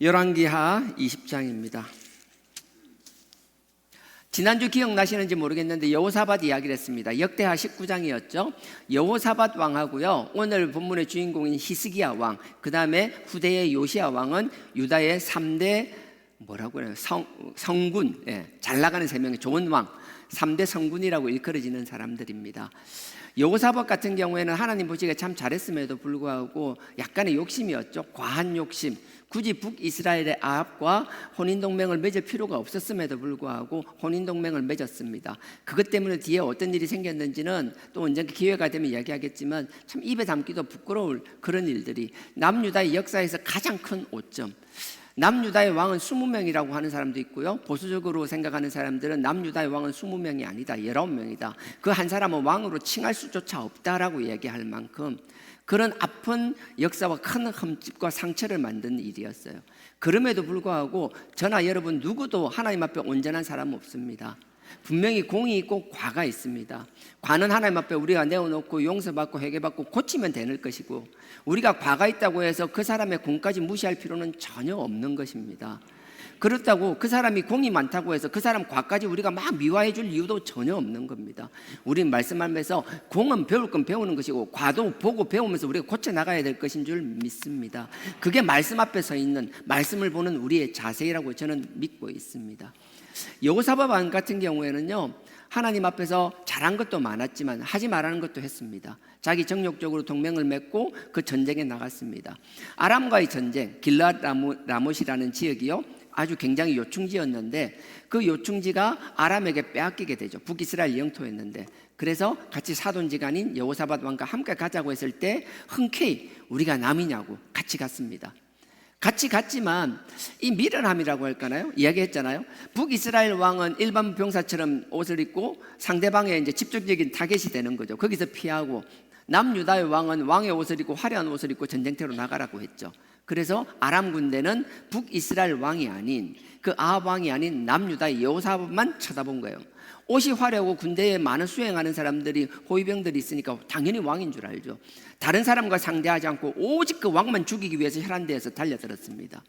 열왕기하 20장입니다. 지난주 기억나시는지 모르겠는데 여호사밧 이야기를 했습니다. 역대하 19장이었죠. 여호사밧 왕하고요, 오늘 본문의 주인공인 히스기야 왕, 그 다음에 후대의 요시야 왕은 유다의 3대 뭐라고 해요? 성군, 잘 나가는 3명의 좋은 왕, 3대 성군이라고 일컬어지는 사람들입니다. 여호사밧 같은 경우에는 하나님 보시기에 참 잘했음에도 불구하고 약간의 욕심이었죠. 과한 욕심. 굳이 북이스라엘의 아합과 혼인동맹을 맺을 필요가 없었음에도 불구하고 혼인동맹을 맺었습니다. 그것 때문에 뒤에 어떤 일이 생겼는지는 또 언젠가 기회가 되면 이야기하겠지만 참 입에 담기도 부끄러울 그런 일들이, 남유다의 역사에서 가장 큰 오점. 남유다의 왕은 20명이라고 하는 사람도 있고요, 보수적으로 생각하는 사람들은 남유다의 왕은 20명이 아니다, 19명이다. 그 한 사람은 왕으로 칭할 수조차 없다라고 얘기할 만큼 그런 아픈 역사와 큰 흠집과 상처를 만든 일이었어요. 그럼에도 불구하고 저나 여러분 누구도 하나님 앞에 온전한 사람은 없습니다. 분명히 공이 있고 과가 있습니다. 과는 하나님 앞에 우리가 내어놓고 용서받고 회개받고 고치면 되는 것이고, 우리가 과가 있다고 해서 그 사람의 공까지 무시할 필요는 전혀 없는 것입니다. 그렇다고 그 사람이 공이 많다고 해서 그 사람 과까지 우리가 막 미화해 줄 이유도 전혀 없는 겁니다. 우리는 말씀하면서 공은 배울 건 배우는 것이고 과도 보고 배우면서 우리가 고쳐 나가야 될 것인 줄 믿습니다. 그게 말씀 앞에 서 있는, 말씀을 보는 우리의 자세라고 저는 믿고 있습니다. 여호사밧 왕 같은 경우에는요, 하나님 앞에서 잘한 것도 많았지만 하지 말라는 것도 했습니다. 자기 정욕적으로 동맹을 맺고 그 전쟁에 나갔습니다. 아람과의 전쟁, 길앗 라못이라는 지역이요, 아주 굉장히 요충지였는데 그 요충지가 아람에게 빼앗기게 되죠. 북이스라엘 영토였는데, 그래서 같이 사돈지간인 여호사밧 왕과 함께 가자고 했을 때 흔쾌히 우리가 남이냐고 같이 갔습니다. 같이 갔지만 이 미련함이라고 할까요? 이야기했잖아요. 북이스라엘 왕은 일반 병사처럼 옷을 입고 상대방의 이제 집중적인 타겟이 되는 거죠. 거기서 피하고, 남유다의 왕은 왕의 옷을 입고 화려한 옷을 입고 전쟁터로 나가라고 했죠. 그래서 아람 군대는 북이스라엘 왕이 아닌, 그 아합 왕이 아닌 남유다의 여호사밧만 쳐다본 거예요. 옷이 화려하고 군대에 많은 수행하는 사람들이, 호위병들이 있으니까 당연히 왕인 줄 알죠. 다른 사람과 상대하지 않고 오직 그 왕만 죽이기 위해서 혈안대에서 달려들었습니다.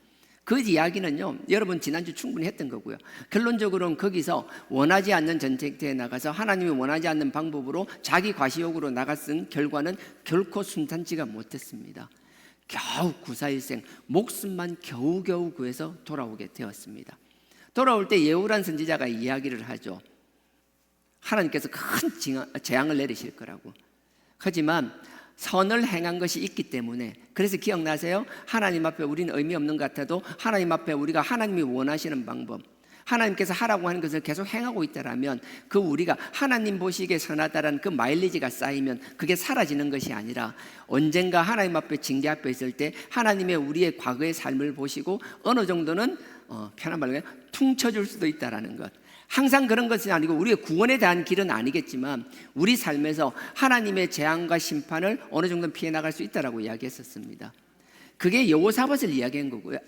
그 이야기는요, 여러분 지난주 충분히 했던 거고요. 결론적으로는 거기서 원하지 않는 전쟁터에 나가서 하나님이 원하지 않는 방법으로 자기 과시욕으로 나갔은 결과는 결코 순탄치가 못했습니다. 겨우 구사일생, 목숨만 겨우겨우 구해서 돌아오게 되었습니다. 돌아올 때 예후란 선지자가 이야기를 하죠. 하나님께서 큰 재앙을 내리실 거라고. 하지만 선을 행한 것이 있기 때문에, 그래서 기억나세요? 하나님 앞에 우리는 의미 없는 것 같아도 하나님 앞에 우리가 하나님이 원하시는 방법, 하나님께서 하라고 하는 것을 계속 행하고 있다라면, 그 우리가 하나님 보시기에 선하다라는 그 마일리지가 쌓이면 그게 사라지는 것이 아니라 언젠가 하나님 앞에 징계 앞에 있을 때 하나님의 우리의 과거의 삶을 보시고 어느 정도는 편한 말로 퉁쳐줄 수도 있다라는 것. 항상 그런 것은 아니고 우리의 구원에 대한 길은 아니겠지만 우리 삶에서 하나님의 재앙과 심판을 어느 정도 피해 나갈 수 있다라고 이야기했었습니다. 그게 여호사밧을 이야기한 거고요.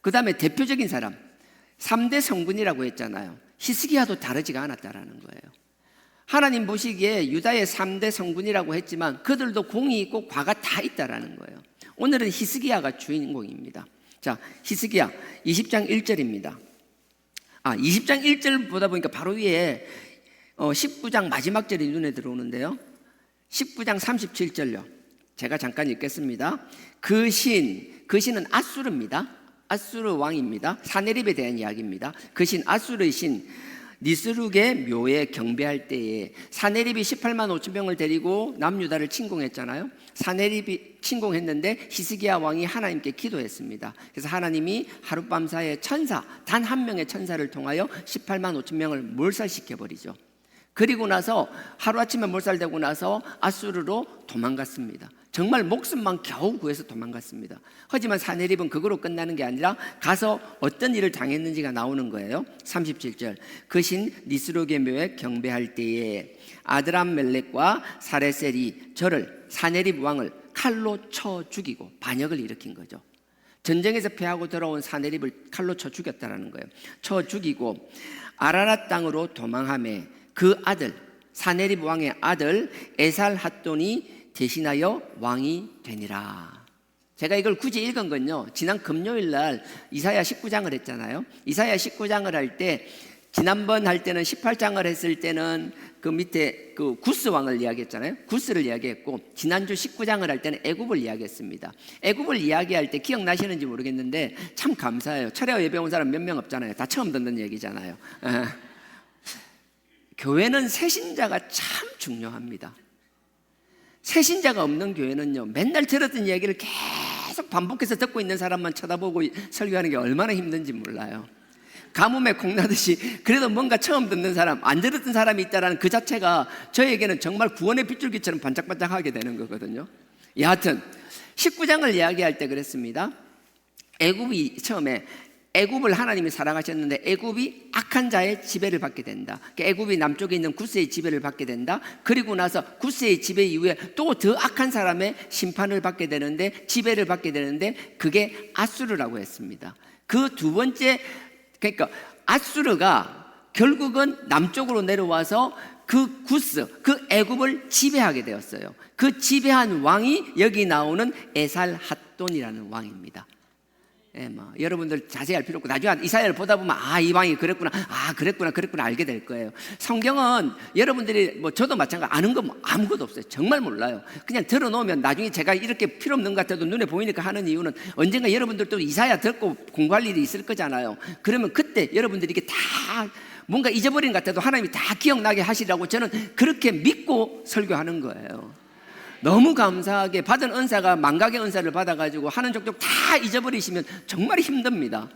그 다음에 대표적인 사람 3대 성군이라고 했잖아요. 히스기야도 다르지가 않았다라는 거예요. 하나님 보시기에 유다의 3대 성군이라고 했지만 그들도 공이 있고 과가 다 있다라는 거예요. 오늘은 히스기야가 주인공입니다. 자, 히스기야 20장 1절입니다. 20장 1절 보다 보니까 바로 위에 19장 마지막 절이 눈에 들어오는데요. 19장 37절요. 제가 잠깐 읽겠습니다. 그 신은 아수르입니다. 아수르 왕입니다. 사네립에 대한 이야기입니다. 그 신, 아수르의 신 니스룩의 묘에 경배할 때에 사네립이 18만 5천 명을 데리고 남유다를 침공했잖아요. 사네립이 침공했는데 히스기야 왕이 하나님께 기도했습니다. 그래서 하나님이 하룻밤 사이에 천사, 단 한 명의 천사를 통하여 18만 5천 명을 몰살시켜버리죠. 그리고 나서 하루아침에 몰살되고 나서 아수르로 도망갔습니다. 정말 목숨만 겨우 구해서 도망갔습니다. 하지만 사네립은 그거로 끝나는 게 아니라 가서 어떤 일을 당했는지가 나오는 거예요. 37절 그 신 니스록의 묘에 경배할 때에 아드람멜렉과 사레셀이 저를, 사네립 왕을 칼로 쳐 죽이고 반역을 일으킨 거죠. 전쟁에서 패하고 돌아온 사네립을 칼로 쳐 죽였다는 거예요. 쳐 죽이고 아라랏 땅으로 도망하며 그 아들, 사네립 왕의 아들 에살핫돈이 대신하여 왕이 되니라. 제가 이걸 굳이 읽은 건요, 지난 금요일 날 이사야 19장을 했잖아요. 이사야 19장을 할 때, 지난번 할 때는 18장을 했을 때는 그 밑에 그 구스 왕을 이야기했잖아요. 구스를 이야기했고, 지난주 19장을 할 때는 애굽을 이야기했습니다. 애굽을 이야기할 때 기억나시는지 모르겠는데 참 감사해요. 철야 예배 온 사람 몇 명 없잖아요. 다 처음 듣는 얘기잖아요. 교회는 새신자가 참 중요합니다. 새신자가 없는 교회는요, 맨날 들었던 얘기를 계속 반복해서 듣고 있는 사람만 쳐다보고 설교하는 게 얼마나 힘든지 몰라요. 가뭄에 콩나듯이 그래도 뭔가 처음 듣는 사람, 안 들었던 사람이 있다는 그 자체가 저에게는 정말 구원의 빗줄기처럼 반짝반짝하게 되는 거거든요. 여하튼 19장을 이야기할 때 그랬습니다. 애굽이 처음에 애굽을 하나님이 사랑하셨는데 애굽이 악한 자의 지배를 받게 된다. 애굽이 남쪽에 있는 구스의 지배를 받게 된다. 그리고 나서 구스의 지배 이후에 또 더 악한 사람의 심판을 받게 되는데, 지배를 받게 되는데, 그게 아수르라고 했습니다. 그 두 번째, 그러니까 아수르가 결국은 남쪽으로 내려와서 그 구스, 그 애굽을 지배하게 되었어요. 그 지배한 왕이 여기 나오는 에살핫돈이라는 왕입니다. 예, 여러분들 자세히 알 필요 없고 나중에 이사야를 보다 보면 이 왕이 그랬구나, 그랬구나 알게 될 거예요. 성경은 여러분들이 저도 마찬가지 아는 거 아무것도 없어요. 정말 몰라요. 그냥 들어놓으면 나중에 제가 이렇게 필요 없는 것 같아도 눈에 보이니까 하는 이유는 언젠가 여러분들도 이사야 듣고 공부할 일이 있을 거잖아요. 그러면 그때 여러분들이 이게 다 뭔가 잊어버린 것 같아도 하나님이 다 기억나게 하시라고 저는 그렇게 믿고 설교하는 거예요. 너무 감사하게 받은 은사가 망각의 은사를 받아가지고 하는 족족 다 잊어버리시면 정말 힘듭니다.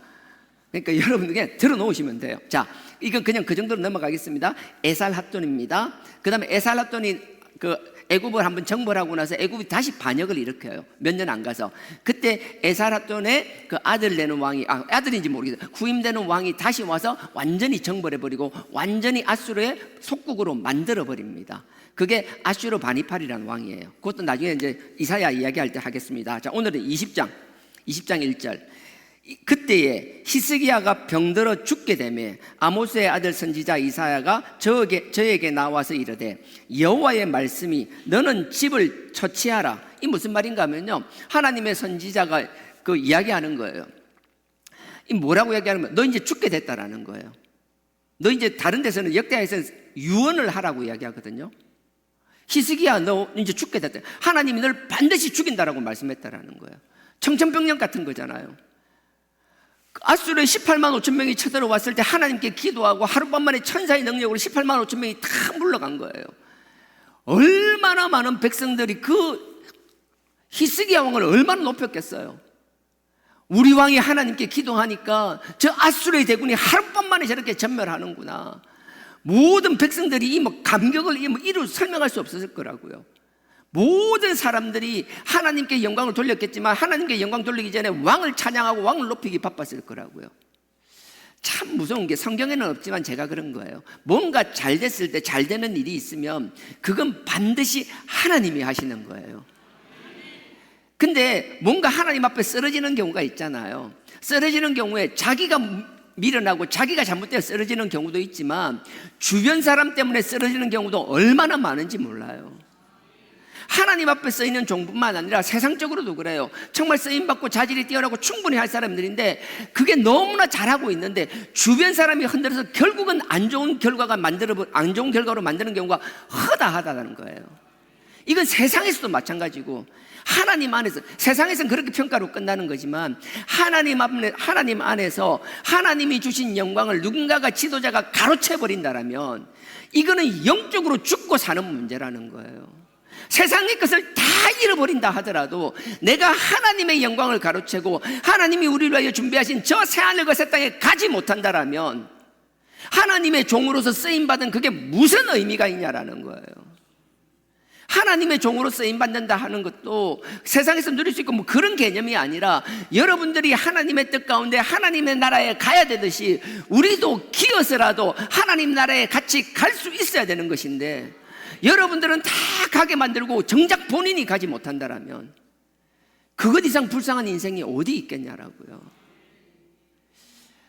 그러니까 여러분 그냥 들어놓으시면 돼요. 자, 이건 그냥 그 정도로 넘어가겠습니다. 에살핫돈입니다. 그 다음에 에살핫돈이 그 애굽을 한번 정벌 하고 나서 애굽이 다시 반역을 일으켜요. 몇 년 안 가서. 그때 에살핫돈의 그 아들 되는 왕이, 아들인지 모르겠어요. 후임되는 왕이 다시 와서 완전히 정벌해버리고 완전히 아수르의 속국으로 만들어버립니다. 그게 아슈르 바니팔이라는 왕이에요. 그것도 나중에 이제 이사야 이야기할 때 하겠습니다. 자, 오늘은 20장 1절. 그때에 히스기야가 병들어 죽게 되매 아모스의 아들 선지자 이사야가 저에게 나와서 이르되 여호와의 말씀이 너는 집을 처치하라. 이 무슨 말인가 하면요, 하나님의 선지자가 그 이야기하는 거예요. 이 뭐라고 이야기하는 거예요? 너 이제 죽게 됐다라는 거예요. 너 이제 다른 데서는 역대하에서는 유언을 하라고 이야기하거든요. 히스기야 너 이제 죽게 됐다. 하나님이 널 반드시 죽인다라고 말씀했다라는 거예요. 청천벽력 같은 거잖아요. 아수르의 18만 5천 명이 쳐들어왔을 때 하나님께 기도하고 하룻밤 만에 천사의 능력으로 18만 5천 명이 다 물러간 거예요. 얼마나 많은 백성들이 그 히스기야 왕을 얼마나 높였겠어요. 우리 왕이 하나님께 기도하니까 저 아수르의 대군이 하룻밤 만에 저렇게 전멸하는구나. 모든 백성들이 이 감격을 이루 설명할 수 없었을 거라고요. 모든 사람들이 하나님께 영광을 돌렸겠지만 하나님께 영광 돌리기 전에 왕을 찬양하고 왕을 높이기 바빴을 거라고요. 참 무서운 게 성경에는 없지만 제가 그런 거예요. 뭔가 잘 됐을 때 잘 되는 일이 있으면 그건 반드시 하나님이 하시는 거예요. 근데 뭔가 하나님 앞에 쓰러지는 경우가 있잖아요. 쓰러지는 경우에 자기가 밀어나고 자기가 잘못되어 쓰러지는 경우도 있지만 주변 사람 때문에 쓰러지는 경우도 얼마나 많은지 몰라요. 하나님 앞에 쓰이는 종뿐만 아니라 세상적으로도 그래요. 정말 쓰임받고 자질이 뛰어나고 충분히 할 사람들인데 그게 너무나 잘하고 있는데 주변 사람이 흔들어서 결국은 안 좋은 결과로 만드는 경우가 허다하다는 거예요. 이건 세상에서도 마찬가지고 하나님 안에서, 세상에서는 그렇게 평가로 끝나는 거지만 하나님 안에서 하나님이 주신 영광을 누군가가 지도자가 가로채버린다라면 이거는 영적으로 죽고 사는 문제라는 거예요. 세상의 것을 다 잃어버린다 하더라도 내가 하나님의 영광을 가로채고 하나님이 우리를 위하여 준비하신 저 새하늘과 새 땅에 가지 못한다라면 하나님의 종으로서 쓰임받은 그게 무슨 의미가 있냐라는 거예요. 하나님의 종으로 쓰임받는다 하는 것도 세상에서 누릴 수 있고 그런 개념이 아니라 여러분들이 하나님의 뜻 가운데 하나님의 나라에 가야 되듯이 우리도 기어서라도 하나님 나라에 같이 갈 수 있어야 되는 것인데 여러분들은 다 가게 만들고 정작 본인이 가지 못한다라면 그것 이상 불쌍한 인생이 어디 있겠냐라고요.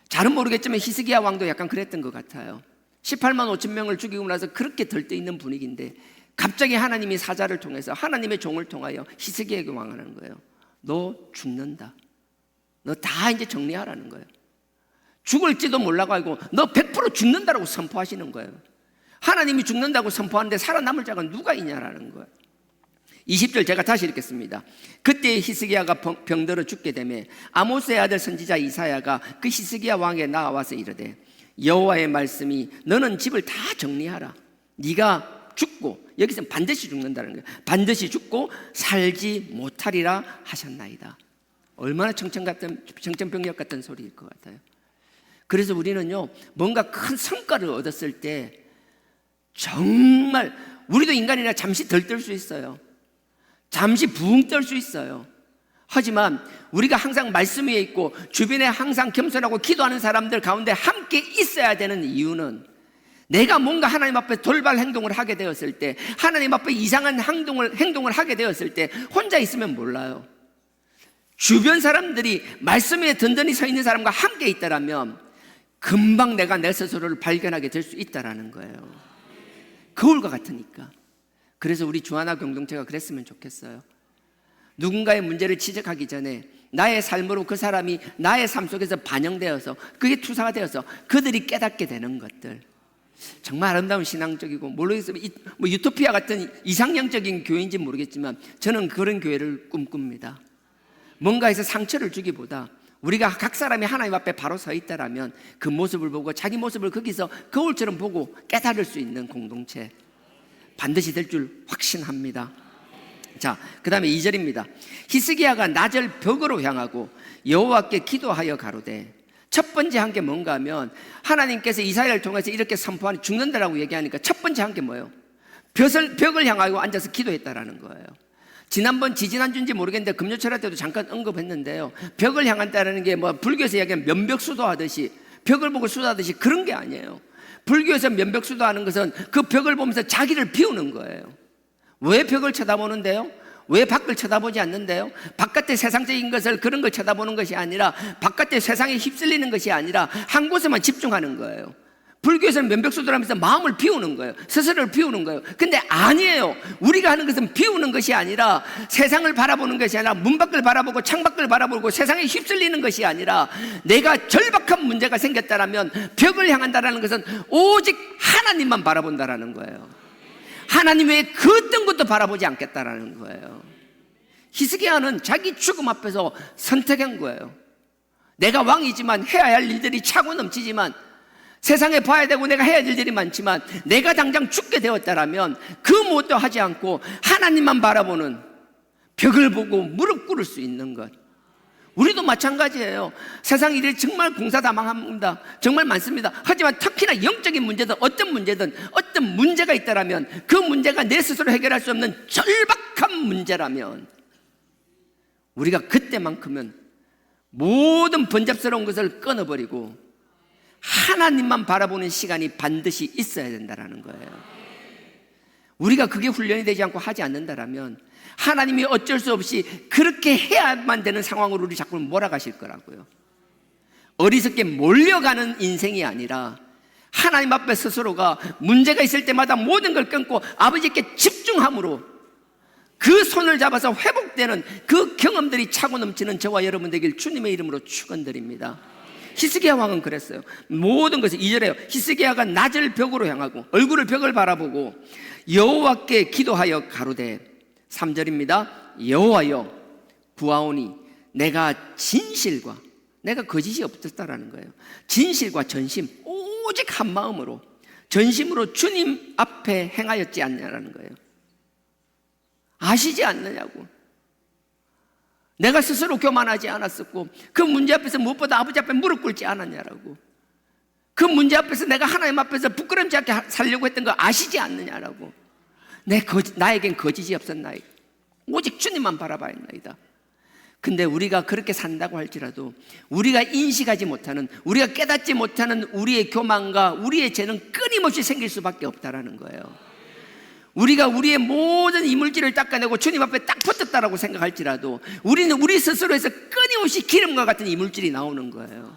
잘은 모르겠지만 히스기야 왕도 약간 그랬던 것 같아요. 18만 5천 명을 죽이고 나서 그렇게 들떠있는 분위기인데 갑자기 하나님이 사자를 통해서 하나님의 종을 통하여 히스기야에게 왕하는 거예요. 너 죽는다. 너 다 이제 정리하라는 거예요. 죽을지도 몰라가지고 너 100% 죽는다라고 선포하시는 거예요. 하나님이 죽는다고 선포하는데 살아남을 자가 누가 있냐라는 거예요. 20절 제가 다시 읽겠습니다. 그때 히스기야가 병들어 죽게 되매 아모스의 아들 선지자 이사야가 그 히스기야 왕에 나와서 이르되 여호와의 말씀이 너는 집을 다 정리하라. 네가 죽고, 여기서 반드시 죽는다는 거예요. 반드시 죽고 살지 못하리라 하셨나이다. 얼마나 청천벽력 같은 소리일 것 같아요. 그래서 우리는요, 뭔가 큰 성과를 얻었을 때 정말 우리도 인간이라 잠시 덜 떨 수 있어요. 잠시 붕 떨 수 있어요. 하지만 우리가 항상 말씀 위에 있고 주변에 항상 겸손하고 기도하는 사람들 가운데 함께 있어야 되는 이유는, 내가 뭔가 하나님 앞에 돌발 행동을 하게 되었을 때, 하나님 앞에 이상한 행동을 하게 되었을 때 혼자 있으면 몰라요. 주변 사람들이 말씀 위에 든든히 서 있는 사람과 함께 있다라면 금방 내가 내 스스로를 발견하게 될 수 있다라는 거예요. 거울과 같으니까. 그래서 우리 주하나 공동체가 그랬으면 좋겠어요. 누군가의 문제를 지적하기 전에 나의 삶으로 그 사람이 나의 삶 속에서 반영되어서 그게 투사가 되어서 그들이 깨닫게 되는 것들, 정말 아름다운 신앙적이고 모르겠어요, 뭐 유토피아 같은 이상형적인 교회인지 모르겠지만 저는 그런 교회를 꿈꿉니다. 뭔가에서 상처를 주기보다 우리가 각 사람이 하나님 앞에 바로 서 있다라면 그 모습을 보고 자기 모습을 거기서 거울처럼 보고 깨달을 수 있는 공동체 반드시 될 줄 확신합니다. 자, 그 다음에 2절입니다. 히스기야가 낮을 벽으로 향하고 여호와께 기도하여 가로되, 첫 번째 한 게 뭔가 하면 하나님께서 이사야를 통해서 이렇게 선포하니 죽는다라고 얘기하니까 첫 번째 한 게 뭐예요? 벽을 향하고 앉아서 기도했다라는 거예요. 지난주인지 모르겠는데 금요철화 때도 잠깐 언급했는데요, 벽을 향한다라는 게 뭐 불교에서 이야기하는 면벽수도하듯이 벽을 보고 수도하듯이 그런 게 아니에요. 불교에서 면벽수도하는 것은 그 벽을 보면서 자기를 비우는 거예요. 왜 벽을 쳐다보는데요? 왜 밖을 쳐다보지 않는데요? 바깥의 세상적인 것을, 그런 걸 쳐다보는 것이 아니라, 바깥의 세상에 휩쓸리는 것이 아니라 한 곳에만 집중하는 거예요. 불교에서는 면벽수도라면서 마음을 비우는 거예요. 스스로를 비우는 거예요. 근데 아니에요. 우리가 하는 것은 비우는 것이 아니라, 세상을 바라보는 것이 아니라, 문 밖을 바라보고 창 밖을 바라보고 세상에 휩쓸리는 것이 아니라, 내가 절박한 문제가 생겼다라면 벽을 향한다라는 것은 오직 하나님만 바라본다라는 거예요. 하나님 외에 그 어떤 것도 바라보지 않겠다라는 거예요. 히스기야는 자기 죽음 앞에서 선택한 거예요. 내가 왕이지만 해야 할 일들이 차고 넘치지만, 세상에 봐야 되고 내가 해야 할 일들이 많지만, 내가 당장 죽게 되었다라면 그 무엇도 하지 않고 하나님만 바라보는, 벽을 보고 무릎 꿇을 수 있는 것. 우리도 마찬가지예요. 세상 일이 정말 공사다망합니다. 정말 많습니다. 하지만 특히나 영적인 문제든 어떤 문제든 어떤 문제가 있다라면, 그 문제가 내 스스로 해결할 수 없는 절박한 문제라면, 우리가 그때만큼은 모든 번잡스러운 것을 끊어버리고 하나님만 바라보는 시간이 반드시 있어야 된다는 거예요. 우리가 그게 훈련이 되지 않고 하지 않는다라면 하나님이 어쩔 수 없이 그렇게 해야만 되는 상황으로 우리 자꾸 몰아가실 거라고요. 어리석게 몰려가는 인생이 아니라 하나님 앞에 스스로가 문제가 있을 때마다 모든 걸 끊고 아버지께 집중함으로 그 손을 잡아서 회복되는 그 경험들이 차고 넘치는 저와 여러분 되길 주님의 이름으로 축원드립니다. 히스기야 왕은 그랬어요. 모든 것을, 2절에요, 히스기야가 낮을 벽으로 향하고 얼굴을 벽을 바라보고 여호와께 기도하여 가로되, 3절입니다. 여호와여 구하오니 내가 진실과, 내가 거짓이 없었다라는 거예요. 진실과 전심, 오직 한 마음으로 전심으로 주님 앞에 행하였지 않냐라는 거예요. 아시지 않느냐고. 내가 스스로 교만하지 않았었고, 그 문제 앞에서 무엇보다 아버지 앞에 무릎 꿇지 않았냐라고. 그 문제 앞에서 내가 하나님 앞에서 부끄럽지 않게 살려고 했던 거 아시지 않느냐라고. 나에겐 거짓이 없었나이다. 오직 주님만 바라봐야나이다. 근데 우리가 그렇게 산다고 할지라도 우리가 인식하지 못하는, 우리가 깨닫지 못하는 우리의 교만과 우리의 죄는 끊임없이 생길 수밖에 없다라는 거예요. 우리가 우리의 모든 이물질을 닦아내고 주님 앞에 딱 붙었다라고 생각할지라도 우리는 우리 스스로에서 끊임없이 기름과 같은 이물질이 나오는 거예요.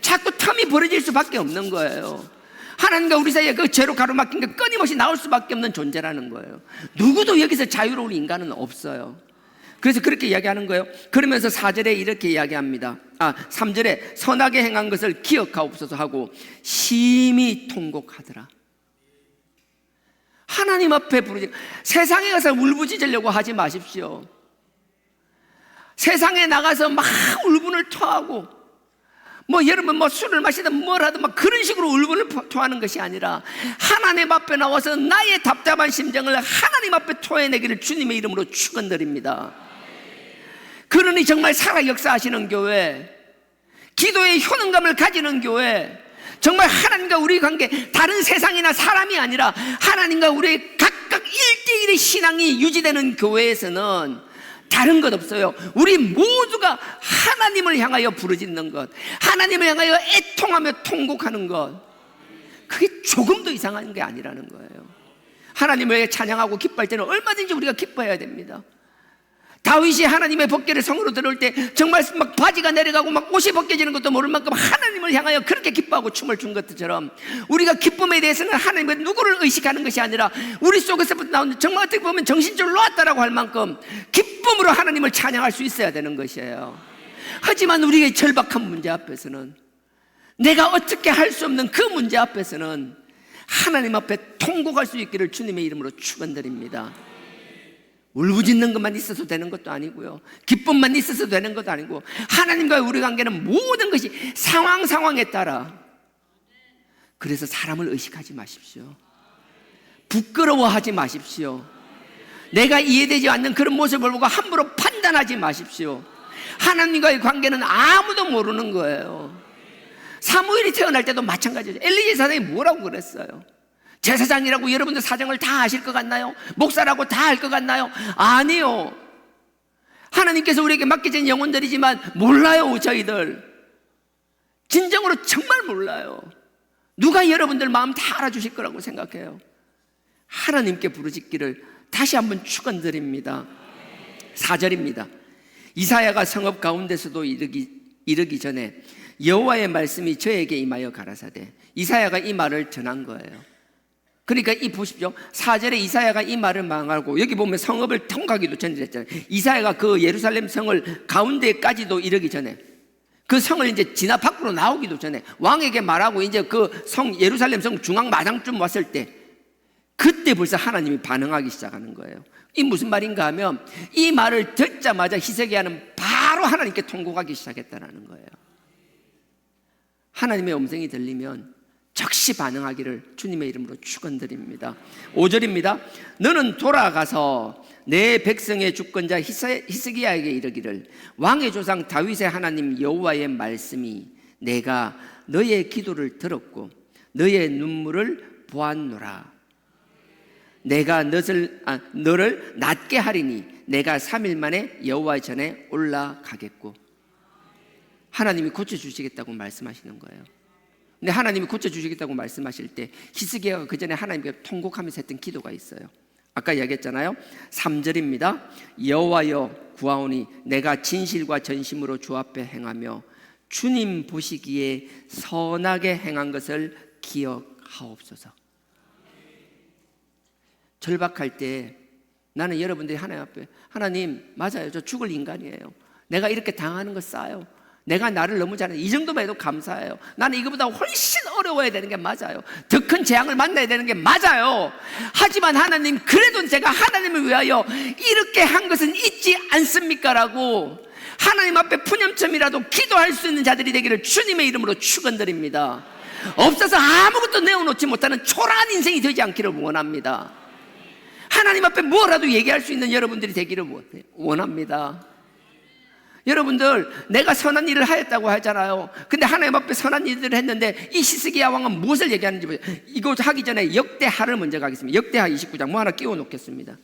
자꾸 틈이 벌어질 수밖에 없는 거예요. 하나님과 우리 사이에 그 죄로 가로막힌 게 끊임없이 나올 수밖에 없는 존재라는 거예요. 누구도 여기서 자유로운 인간은 없어요. 그래서 그렇게 이야기하는 거예요. 그러면서 4절에 이렇게 이야기합니다. 3절에 선하게 행한 것을 기억하옵소서 하고 심히 통곡하더라. 하나님 앞에 부르지, 세상에 가서 울부짖으려고 하지 마십시오. 세상에 나가서 막 울분을 토하고, 여러분 술을 마시든 뭘 하든 막 그런 식으로 울분을 토하는 것이 아니라 하나님 앞에 나와서 나의 답답한 심정을 하나님 앞에 토해내기를 주님의 이름으로 축원드립니다. 그러니 정말 살아 역사하시는 교회, 기도의 효능감을 가지는 교회, 정말 하나님과 우리 관계, 다른 세상이나 사람이 아니라 하나님과 우리의 각각 1대1의 신앙이 유지되는 교회에서는 다른 것 없어요. 우리 모두가 하나님을 향하여 부르짖는 것, 하나님을 향하여 애통하며 통곡하는 것, 그게 조금도 이상한 게 아니라는 거예요. 하나님을 찬양하고 기뻐할 때는 얼마든지 우리가 기뻐해야 됩니다. 다윗이 하나님의 법궤를 성으로 들어올 때 정말 막 바지가 내려가고 막 옷이 벗겨지는 것도 모를 만큼 하나님을 향하여 그렇게 기뻐하고 춤을 춘 것처럼, 우리가 기쁨에 대해서는 하나님의 누구를 의식하는 것이 아니라 우리 속에서부터 나오는, 정말 어떻게 보면 정신줄 놓았다라고 할 만큼 기쁨으로 하나님을 찬양할 수 있어야 되는 것이에요. 하지만 우리의 절박한 문제 앞에서는, 내가 어떻게 할 수 없는 그 문제 앞에서는 하나님 앞에 통곡할 수 있기를 주님의 이름으로 축원드립니다. 울부짖는 것만 있어서 되는 것도 아니고요, 기쁨만 있어서 되는 것도 아니고, 하나님과의 우리 관계는 모든 것이 상황에 따라. 그래서 사람을 의식하지 마십시오. 부끄러워하지 마십시오. 내가 이해되지 않는 그런 모습을 보고 함부로 판단하지 마십시오. 하나님과의 관계는 아무도 모르는 거예요. 사무엘이 태어날 때도 마찬가지죠. 엘리야 사장이 뭐라고 그랬어요? 제사장이라고 여러분들 사정을 다 아실 것 같나요? 목사라고 다 알 것 같나요? 아니요. 하나님께서 우리에게 맡겨진 영혼들이지만 몰라요. 저희들 진정으로 정말 몰라요. 누가 여러분들 마음 다 알아주실 거라고 생각해요? 하나님께 부르짖기를 다시 한번 축원드립니다. 4절입니다. 이사야가 성읍 가운데서도 이르기 전에 여호와의 말씀이 저에게 임하여 가라사대. 이사야가 이 말을 전한 거예요. 그러니까 보십시오. 4절에 이사야가 이 말을 망하고, 여기 보면 성읍을 통과하기도 전이랬잖아요. 이사야가 그 예루살렘 성을 가운데까지도 이르기 전에, 그 성을 이제 지나 밖으로 나오기도 전에 왕에게 말하고 이제 그 성, 예루살렘 성 중앙 마당쯤 왔을 때, 그때 벌써 하나님이 반응하기 시작하는 거예요. 이 무슨 말인가 하면, 이 말을 듣자마자 히스기야는 바로 하나님께 통곡하기 시작했다는 거예요. 하나님의 음성이 들리면 즉시 반응하기를 주님의 이름으로 축원드립니다. 5절입니다. 너는 돌아가서 내 백성의 주권자 히스기야에게 이르기를, 왕의 조상 다윗의 하나님 여호와의 말씀이 내가 너의 기도를 들었고 너의 눈물을 보았노라. 내가 너를 낫게 하리니 내가 3일 만에 여호와 전에 올라가겠고. 하나님이 고쳐주시겠다고 말씀하시는 거예요. 근데 하나님이 고쳐주시겠다고 말씀하실 때 히스기야가 그 전에 하나님께 통곡하면서 했던 기도가 있어요. 아까 이야기했잖아요. 3절입니다. 여호와여 구하오니 내가 진실과 전심으로 주 앞에 행하며 주님 보시기에 선하게 행한 것을 기억하옵소서. 절박할 때 나는 여러분들이 하나님 앞에, 하나님 맞아요, 저 죽을 인간이에요. 내가 이렇게 당하는 거 싸요. 내가 나를 너무 잘해. 이 정도만 해도 감사해요. 나는 이거보다 훨씬 어려워야 되는 게 맞아요. 더 큰 재앙을 만나야 되는 게 맞아요. 하지만 하나님, 그래도 제가 하나님을 위하여 이렇게 한 것은 있지 않습니까? 라고 하나님 앞에 푸념점이라도 기도할 수 있는 자들이 되기를 주님의 이름으로 축원드립니다. 없어서 아무것도 내어놓지 못하는 초라한 인생이 되지 않기를 원합니다. 하나님 앞에 뭐라도 얘기할 수 있는 여러분들이 되기를 원합니다. 여러분들, 내가 선한 일을 하였다고 하잖아요. 근데 하나님 앞에 선한 일들을 했는데 이 히스기야 왕은 무엇을 얘기하는지 보세요. 이거 하기 전에 역대하를 먼저 가겠습니다. 역대하 29장 뭐 하나 끼워 놓겠습니다.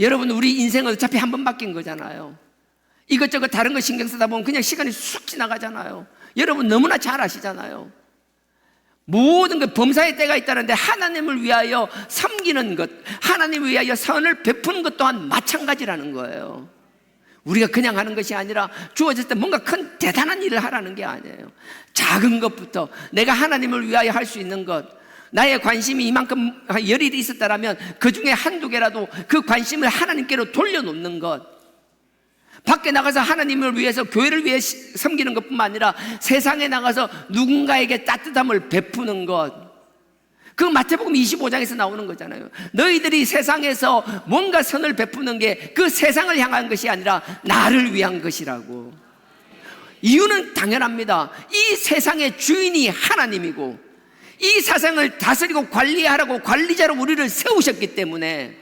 여러분, 우리 인생은 어차피 한 번 바뀐 거잖아요. 이것저것 다른 거 신경 쓰다 보면 그냥 시간이 쑥 지나가잖아요. 여러분 너무나 잘 아시잖아요. 모든 것 범사의 때가 있다는데 하나님을 위하여 섬기는 것, 하나님을 위하여 선을 베푸는 것 또한 마찬가지라는 거예요. 우리가 그냥 하는 것이 아니라 주어질 때 뭔가 큰 대단한 일을 하라는 게 아니에요. 작은 것부터 내가 하나님을 위하여 할 수 있는 것, 나의 관심이 이만큼 열일이 있었다라면 그 중에 한두 개라도 그 관심을 하나님께로 돌려놓는 것, 밖에 나가서 하나님을 위해서 교회를 위해 섬기는 것뿐만 아니라 세상에 나가서 누군가에게 따뜻함을 베푸는 것, 그 마태복음 25장에서 나오는 거잖아요. 너희들이 세상에서 뭔가 선을 베푸는 게 그 세상을 향한 것이 아니라 나를 위한 것이라고. 이유는 당연합니다. 이 세상의 주인이 하나님이고 이 세상을 다스리고 관리하라고 관리자로 우리를 세우셨기 때문에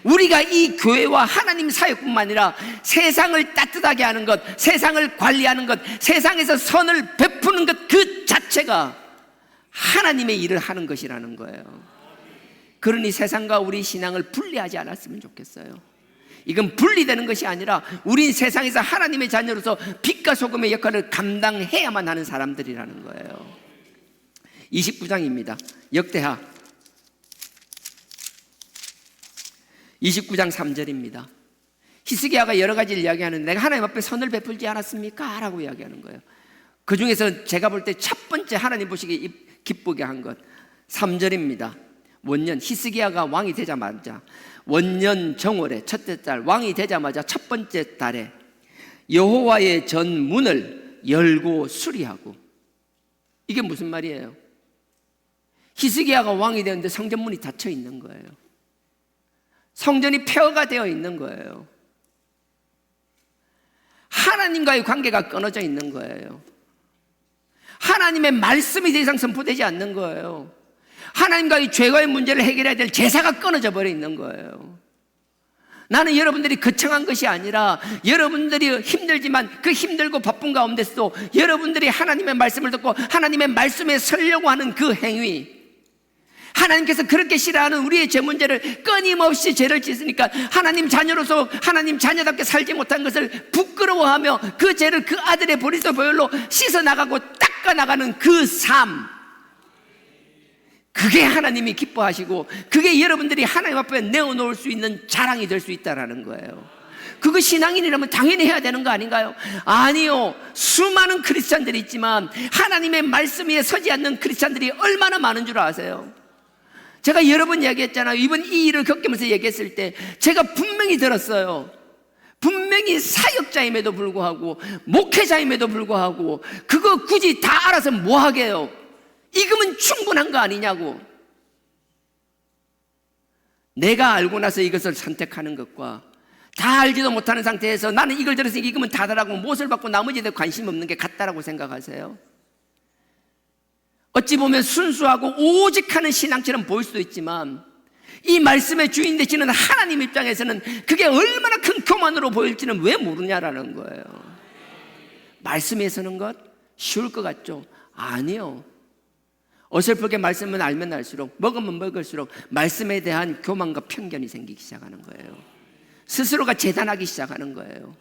우리가 이 교회와 하나님 사역뿐만 아니라 세상을 따뜻하게 하는 것, 세상을 관리하는 것, 세상에서 선을 베푸는 것 그 자체가 하나님의 일을 하는 것이라는 거예요. 그러니 세상과 우리 신앙을 분리하지 않았으면 좋겠어요. 이건 분리되는 것이 아니라 우린 세상에서 하나님의 자녀로서 빛과 소금의 역할을 감당해야만 하는 사람들이라는 거예요. 29장입니다. 역대하 29장 3절입니다. 히스기야가 여러 가지를 이야기하는데 내가 하나님 앞에 선을 베풀지 않았습니까? 라고 이야기하는 거예요. 그 중에서 제가 볼 때 첫 번째 하나님 보시기에 기쁘게 한 것 3절입니다. 원년 히스기야가 왕이 되자마자 원년 정월의 첫째 달 왕이 되자마자 첫 번째 달에 여호와의 전 문을 열고 수리하고. 이게 무슨 말이에요? 히스기야가 왕이 되었는데 성전문이 닫혀 있는 거예요. 성전이 폐허가 되어 있는 거예요. 하나님과의 관계가 끊어져 있는 거예요. 하나님의 말씀이 더 이상 선포되지 않는 거예요. 하나님과의 죄와의 문제를 해결해야 될 제사가 끊어져 버려 있는 거예요. 나는 여러분들이 거창한 것이 아니라 여러분들이 힘들지만 그 힘들고 바쁜 가운데서도 여러분들이 하나님의 말씀을 듣고 하나님의 말씀에 서려고 하는 그 행위, 하나님께서 그렇게 싫어하는 우리의 죄 문제를 끊임없이 죄를 짓으니까 하나님 자녀로서 하나님 자녀답게 살지 못한 것을 부끄러워하며 그 죄를 그 아들의 보리스 보혈로 씻어나가고 닦아나가는 그 삶, 그게 하나님이 기뻐하시고 그게 여러분들이 하나님 앞에 내어놓을 수 있는 자랑이 될 수 있다는 거예요. 그거 신앙인이라면 당연히 해야 되는 거 아닌가요? 아니요. 수많은 크리스찬들이 있지만 하나님의 말씀 위에 서지 않는 크리스찬들이 얼마나 많은 줄 아세요? 제가 여러 번 얘기했잖아요. 이번 이 일을 겪으면서 얘기했을 때 제가 분명히 들었어요. 분명히 사역자임에도 불구하고 목회자임에도 불구하고 그거 굳이 다 알아서 뭐 하게요? 이거면 충분한 거 아니냐고. 내가 알고 나서 이것을 선택하는 것과 다 알지도 못하는 상태에서 나는 이걸 들었으니까 이거면 다다라고 못을 받고 나머지에 대해 관심 없는 게 같다라고 생각하세요? 어찌 보면 순수하고 오직하는 신앙처럼 보일 수도 있지만 이 말씀의 주인 되시는 하나님 입장에서는 그게 얼마나 큰 교만으로 보일지는 왜 모르냐라는 거예요. 말씀에 서는 것 쉬울 것 같죠? 아니요. 어설프게 말씀을 알면 알수록 먹으면 먹을수록 말씀에 대한 교만과 편견이 생기기 시작하는 거예요. 스스로가 재단하기 시작하는 거예요.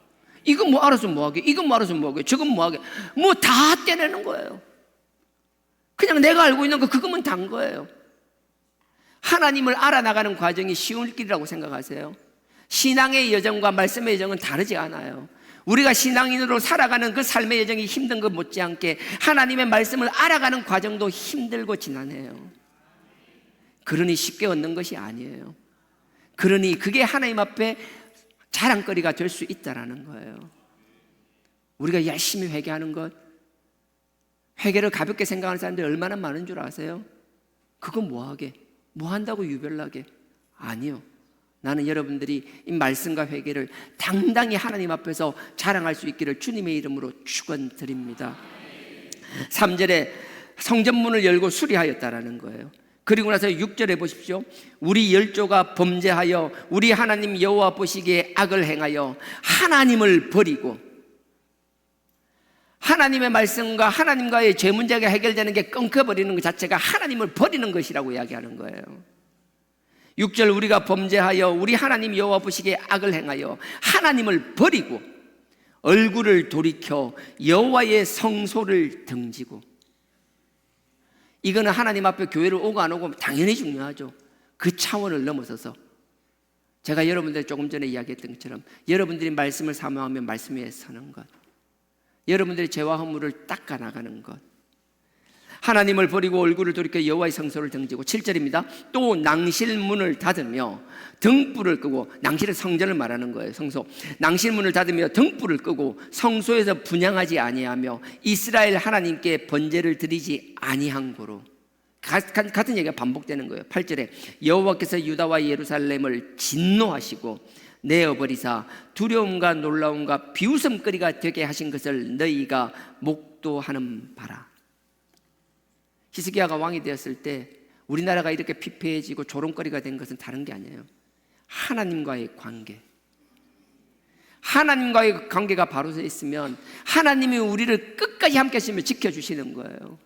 이건 뭐 알아서 뭐하게, 이건 뭐 알아서 뭐하게, 저건 뭐하게, 뭐 다 떼내는 거예요. 그냥 내가 알고 있는 거 그거면 단 거예요. 하나님을 알아나가는 과정이 쉬운 길이라고 생각하세요? 신앙의 여정과 말씀의 여정은 다르지 않아요. 우리가 신앙인으로 살아가는 그 삶의 여정이 힘든 것 못지않게 하나님의 말씀을 알아가는 과정도 힘들고 지난해요. 그러니 쉽게 얻는 것이 아니에요. 그러니 그게 하나님 앞에 자랑거리가 될 수 있다는 거예요. 우리가 열심히 회개하는 것, 회개를 가볍게 생각하는 사람들이 얼마나 많은 줄 아세요? 그거 뭐하게? 뭐 한다고 유별나게? 아니요. 나는 여러분들이 이 말씀과 회개를 당당히 하나님 앞에서 자랑할 수 있기를 주님의 이름으로 축원드립니다. 3절에 성전문을 열고 수리하였다라는 거예요. 그리고 나서 6절에 보십시오. 우리 열조가 범죄하여 우리 하나님 여호와 보시기에 악을 행하여 하나님을 버리고, 하나님의 말씀과 하나님과의 죄 문제가 해결되는 게 끊겨버리는 것 자체가 하나님을 버리는 것이라고 이야기하는 거예요. 6절 우리가 범죄하여 우리 하나님 여호와 보시기에 악을 행하여 하나님을 버리고 얼굴을 돌이켜 여호와의 성소를 등지고. 이거는 하나님 앞에 교회를 오고 안 오고 당연히 중요하죠. 그 차원을 넘어서서 제가 여러분들 조금 전에 이야기했던 것처럼 여러분들이 말씀을 사모하며 말씀 위에 서는 것, 여러분들의 죄와 허물을 닦아나가는 것, 하나님을 버리고 얼굴을 돌이켜 여호와의 성소를 등지고 7절입니다. 또 낭실문을 닫으며 등불을 끄고, 낭실은 성전을 말하는 거예요. 성소. 낭실문을 닫으며 등불을 끄고 성소에서 분향하지 아니하며 이스라엘 하나님께 번제를 드리지 아니한 고로. 같은 얘기가 반복되는 거예요. 8절에 여호와께서 유다와 예루살렘을 진노하시고 내어버리사 두려움과 놀라움과 비웃음거리가 되게 하신 것을 너희가 목도하는 바라. 히스기야가 왕이 되었을 때 우리나라가 이렇게 피폐해지고 조롱거리가 된 것은 다른 게 아니에요. 하나님과의 관계. 하나님과의 관계가 바로 서 있으면 하나님이 우리를 끝까지 함께 하시며 지켜주시는 거예요.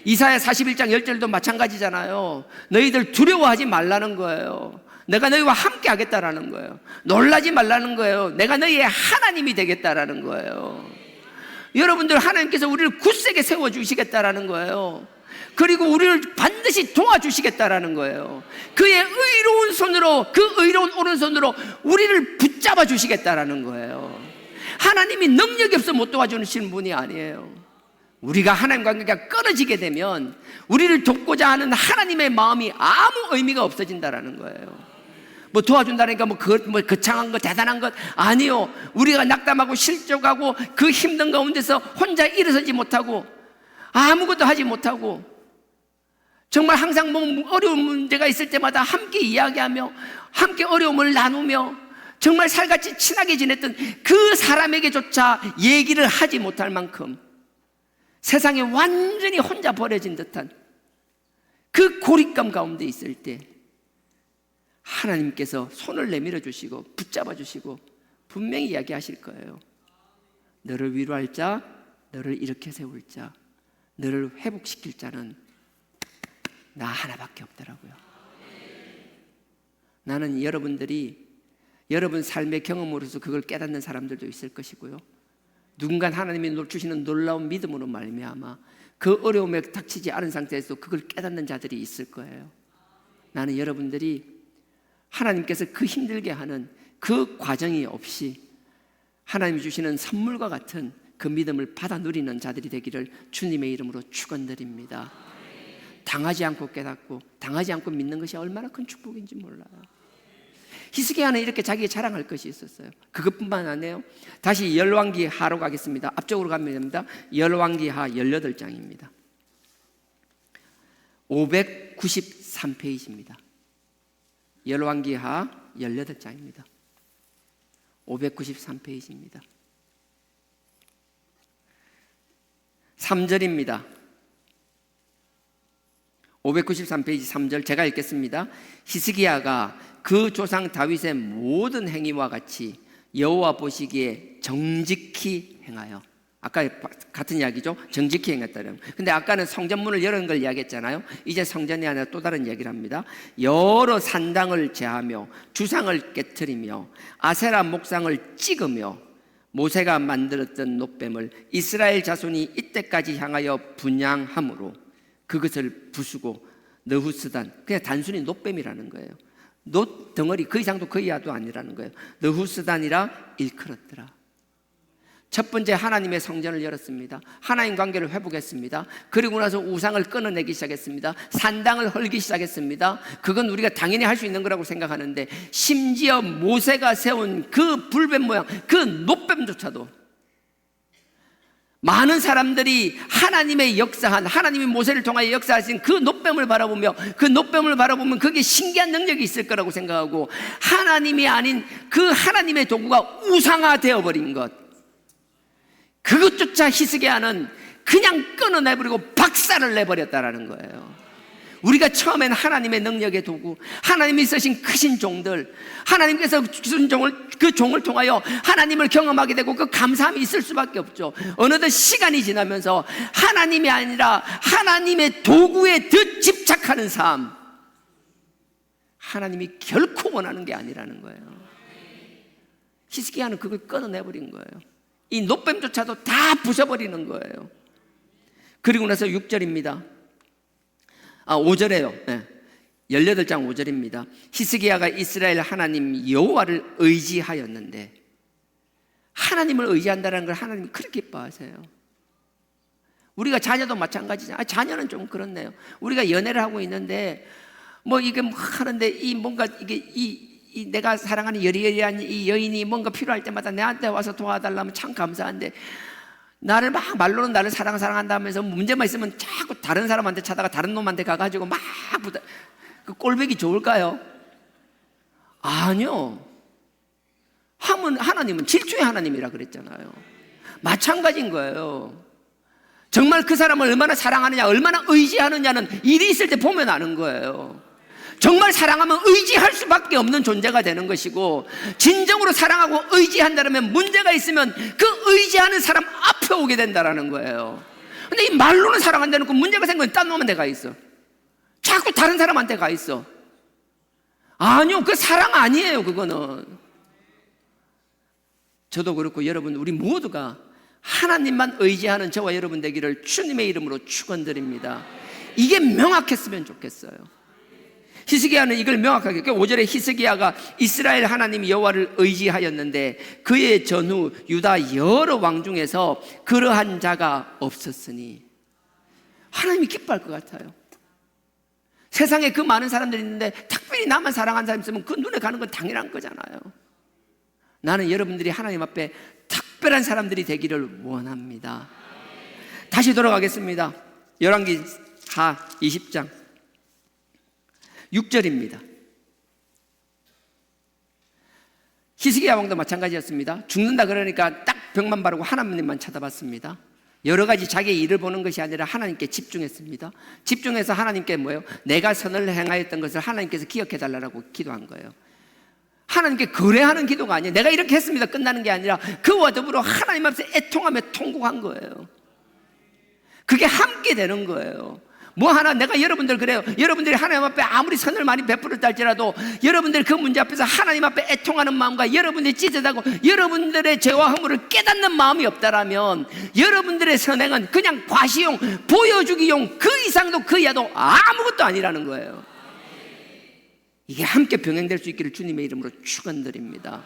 이사야 41장 10절도 마찬가지잖아요. 너희들 두려워하지 말라는 거예요. 내가 너희와 함께 하겠다라는 거예요. 놀라지 말라는 거예요. 내가 너희의 하나님이 되겠다라는 거예요. 여러분들, 하나님께서 우리를 굳세게 세워주시겠다라는 거예요. 그리고 우리를 반드시 도와주시겠다라는 거예요. 그의 의로운 손으로, 그 의로운 오른손으로 우리를 붙잡아 주시겠다라는 거예요. 하나님이 능력이 없어 못 도와주시는 분이 아니에요. 우리가 하나님 관계가 끊어지게 되면 우리를 돕고자 하는 하나님의 마음이 아무 의미가 없어진다라는 거예요. 뭐 도와준다니까 뭐 거창한 것, 대단한 것 아니요. 우리가 낙담하고 실족하고 그 힘든 가운데서 혼자 일어서지 못하고 아무것도 하지 못하고 정말 항상 뭐 어려운 문제가 있을 때마다 함께 이야기하며 함께 어려움을 나누며 정말 살같이 친하게 지냈던 그 사람에게조차 얘기를 하지 못할 만큼 세상에 완전히 혼자 버려진 듯한 그 고립감 가운데 있을 때 하나님께서 손을 내밀어 주시고 붙잡아 주시고 분명히 이야기하실 거예요. 너를 위로할 자, 너를 일으켜 세울 자, 너를 회복시킬 자는 나 하나밖에 없더라고요. 나는 여러분들이 여러분 삶의 경험으로서 그걸 깨닫는 사람들도 있을 것이고요, 누군가 하나님이 주시는 놀라운 믿음으로 말미암아 그 어려움에 닥치지 않은 상태에서 그걸 깨닫는 자들이 있을 거예요. 나는 여러분들이 하나님께서 그 힘들게 하는 그 과정이 없이 하나님이 주시는 선물과 같은 그 믿음을 받아 누리는 자들이 되기를 주님의 이름으로 축원드립니다. 당하지 않고 깨닫고 당하지 않고 믿는 것이 얼마나 큰 축복인지 몰라요. 히스기야는 이렇게 자기가 자랑할 것이 있었어요. 그것뿐만 아니에요. 다시 열왕기하로 가겠습니다. 앞쪽으로 가면 됩니다. 열왕기하 18장입니다 593페이지입니다 열왕기하 18장입니다 593페이지입니다 3절입니다 593페이지 3절 제가 읽겠습니다. 히스기야가 그 조상 다윗의 모든 행위와 같이 여호와 보시기에 정직히 행하여, 아까 같은 이야기죠. 정직히 행했다는. 근데 아까는 성전문을 여는 걸 이야기했잖아요. 이제 성전이 아니라 또 다른 이야기를 합니다. 여러 산당을 제하며 주상을 깨트리며 아세라 목상을 찍으며 모세가 만들었던 놋뱀을 이스라엘 자손이 이때까지 향하여 분향함으로 그것을 부수고 너후스단, 그냥 단순히 놋뱀이라는 거예요. 놋 덩어리 그 이상도 그 이하도 아니라는 거예요. 너후스단이라 일컬었더라. 첫 번째 하나님의 성전을 열었습니다. 하나님 관계를 회복했습니다. 그리고 나서 우상을 끊어내기 시작했습니다. 산당을 헐기 시작했습니다. 그건 우리가 당연히 할 수 있는 거라고 생각하는데 심지어 모세가 세운 그 불뱀 모양, 그 놋뱀조차도 많은 사람들이 하나님의 역사한, 하나님이 모세를 통하여 역사하신 그 놋뱀을 바라보며 그 놋뱀을 바라보면 그게 신기한 능력이 있을 거라고 생각하고 하나님이 아닌 그 하나님의 도구가 우상화되어 버린 것, 그것조차 히스기야는 그냥 끊어내버리고 박살을 내버렸다라는 거예요. 우리가 처음엔 하나님의 능력의 도구, 하나님이 쓰신 크신 종들, 하나님께서 주신 그 종을 통하여 하나님을 경험하게 되고 그 감사함이 있을 수밖에 없죠. 어느덧 시간이 지나면서 하나님이 아니라 하나님의 도구에 더 집착하는 삶, 하나님이 결코 원하는 게 아니라는 거예요. 히스기야는 그걸 끊어내버린 거예요. 이 놋뱀조차도 다 부숴버리는 거예요. 그리고 나서 6절입니다. 5절에요. 18장 5절입니다. 히스기야가 이스라엘 하나님 여호와를 의지하였는데, 하나님을 의지한다는 걸 하나님이 그렇게 기뻐하세요. 우리가 자녀도 마찬가지잖아요. 자녀는 좀 그렇네요. 우리가 연애를 하고 있는데 뭐 이게 뭐 하는데 이 뭔가 이게 이 내가 사랑하는 여리여리한 이 여인이 뭔가 필요할 때마다 내한테 와서 도와달라면 참 감사한데, 나를 막 말로는 나를 사랑한다 하면서 문제만 있으면 자꾸 다른 사람한테 찾아가 다른 놈한테 가가지고 막 그 꼴보기 좋을까요? 아니요. 하나님은 질투의 하나님이라 그랬잖아요. 마찬가지인 거예요. 정말 그 사람을 얼마나 사랑하느냐, 얼마나 의지하느냐는 일이 있을 때 보면 아는 거예요. 정말 사랑하면 의지할 수밖에 없는 존재가 되는 것이고, 진정으로 사랑하고 의지한다면 문제가 있으면 그 의지하는 사람 앞에 오게 된다는 거예요. 근데 이 말로는 사랑한다는 그 문제가 생기면 딴 놈한테 가 있어. 자꾸 다른 사람한테 가 있어. 아니요, 그 사랑 아니에요. 그거는. 저도 그렇고 여러분, 우리 모두가 하나님만 의지하는 저와 여러분 되기를 주님의 이름으로 축원드립니다. 이게 명확했으면 좋겠어요. 히스기야는 이걸 명확하게, 5절에 히스기야가 이스라엘 하나님 여호와를 의지하였는데 그의 전후 유다 여러 왕 중에서 그러한 자가 없었으니. 하나님이 기뻐할 것 같아요. 세상에 그 많은 사람들이 있는데 특별히 나만 사랑하는 사람이 있으면 그 눈에 가는 건 당연한 거잖아요. 나는 여러분들이 하나님 앞에 특별한 사람들이 되기를 원합니다. 다시 돌아가겠습니다. 열왕기하 20장 6절입니다. 히스기야 왕도 마찬가지였습니다. 죽는다 그러니까 딱 벽만 바르고 하나님만 쳐다봤습니다. 여러 가지 자기의 일을 보는 것이 아니라 하나님께 집중했습니다. 집중해서 하나님께 뭐예요? 내가 선을 행하였던 것을 하나님께서 기억해 달라고 기도한 거예요. 하나님께 거래하는 기도가 아니에요. 내가 이렇게 했습니다 끝나는 게 아니라 그와 더불어 하나님 앞에서 애통하며 통곡한 거예요. 그게 함께 되는 거예요. 뭐 하나, 내가 여러분들 그래요. 여러분들이 하나님 앞에 아무리 선을 많이 베풀었다 할지라도 여러분들 그 문제 앞에서 하나님 앞에 애통하는 마음과 여러분들이 찢어다고 여러분들의 죄와 허물을 깨닫는 마음이 없다라면 여러분들의 선행은 그냥 과시용, 보여주기용, 그 이상도 그 이하도 아무것도 아니라는 거예요. 이게 함께 병행될 수 있기를 주님의 이름으로 축원드립니다.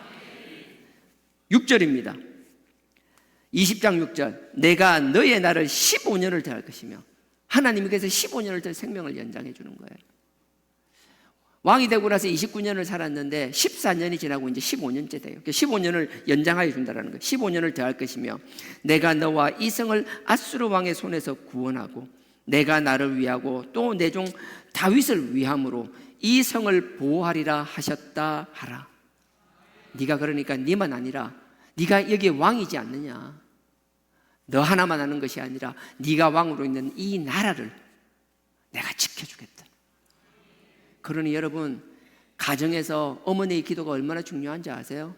6절입니다. 20장 6절. 내가 너의 날을 15년을 더할 것이며. 하나님이 그래서 15년을 더 생명을 연장해 주는 거예요. 왕이 되고 나서 29년을 살았는데 14년이 지나고 이제 15년째 돼요. 15년을 연장하여 준다는 거예요. 15년을 더할 것이며 내가 너와 이 성을 아수르 왕의 손에서 구원하고 내가 나를 위하고 또 내 종 다윗을 위함으로 이 성을 보호하리라 하셨다 하라. 네가 그러니까 네만 아니라 네가 여기에 왕이지 않느냐. 너 하나만 하는 것이 아니라 네가 왕으로 있는 이 나라를 내가 지켜주겠다. 그러니 여러분, 가정에서 어머니의 기도가 얼마나 중요한지 아세요?